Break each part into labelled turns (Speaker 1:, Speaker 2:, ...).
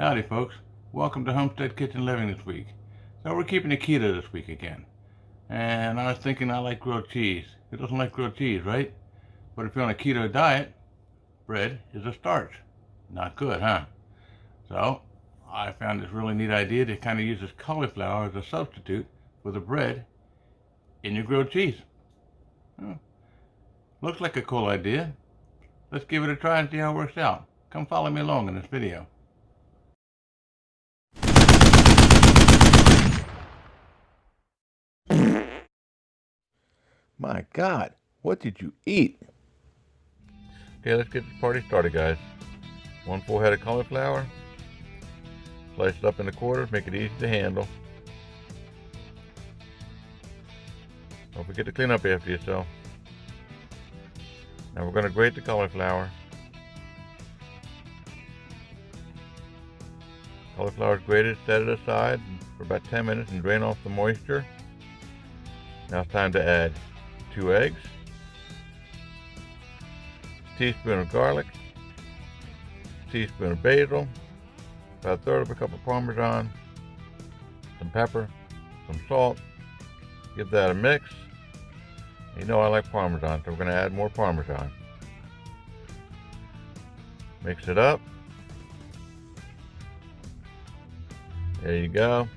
Speaker 1: Howdy folks, welcome to Homestead Kitchen Living this week. So we're keeping it keto this week again. And I was thinking I like grilled cheese. Who doesn't like grilled cheese, right? But if you're on a keto diet, bread is a starch. Not good, huh? So I found this really neat idea to kind of use this cauliflower as a substitute for the bread in your grilled cheese. Looks like a cool idea. Let's give it a try and see how it works out. Come follow me along in this video.
Speaker 2: My God, what did you eat?
Speaker 1: Okay, let's get this party started, guys. 1 full head of cauliflower. Slice it up into quarters, make it easy to handle. Don't forget to clean up after yourself. Now we're going to grate the cauliflower. Cauliflower is grated, set it aside for about 10 minutes and drain off the moisture. Now it's time to add 2 eggs, a teaspoon of garlic, a teaspoon of basil, about 1/3 of a cup of Parmesan, some pepper, some salt. Give that a mix. You know I like Parmesan, so we're going to add more Parmesan. Mix it up. There you go.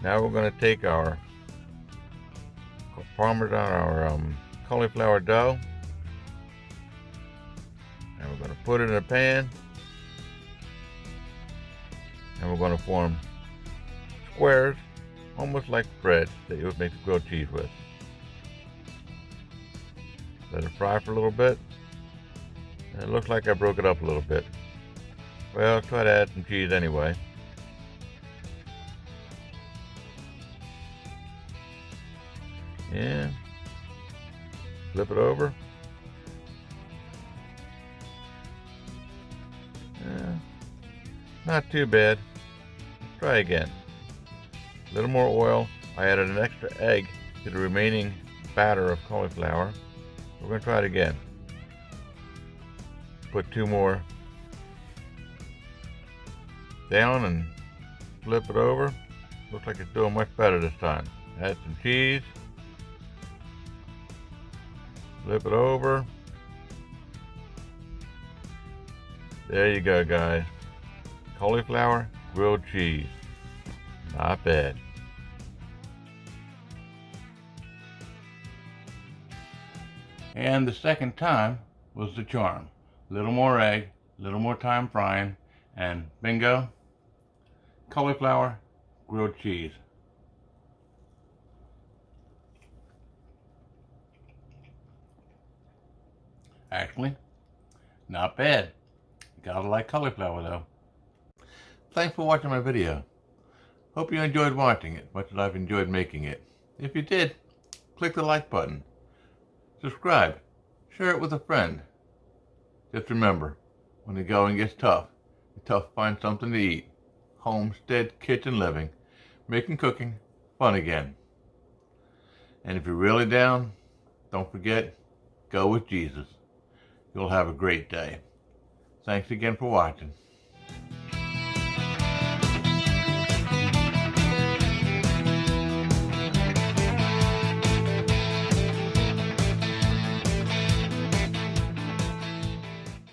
Speaker 1: Now we're going to take our Parmesan, our cauliflower dough, and we're going to put it in a pan, and we're going to form squares almost like bread that you would make the grilled cheese with. Let it fry for a little bit. And it looks like I broke it up a little bit. Well, let's try to add some cheese anyway. Yeah. Flip it over. Yeah. Not too bad. Let's try again. A little more oil. I added an extra egg to the remaining batter of cauliflower. We're going to try it again. Put 2 more down and flip it over. Looks like it's doing much better this time. Add some cheese. Flip it over. There you go, guys. Cauliflower grilled cheese. Not bad. And the second time was the charm. Little more egg, little more time frying, and bingo, cauliflower grilled cheese. Actually, not bad. Gotta like cauliflower though. Thanks for watching my video. Hope you enjoyed watching it, much as I've enjoyed making it. If you did, click the like button. Subscribe. Share it with a friend. Just remember, when the going gets tough, it's tough to find something to eat. Homestead kitchen living, making cooking fun again. And if you're really down, don't forget, go with Jesus. You'll have a great day. Thanks again for watching.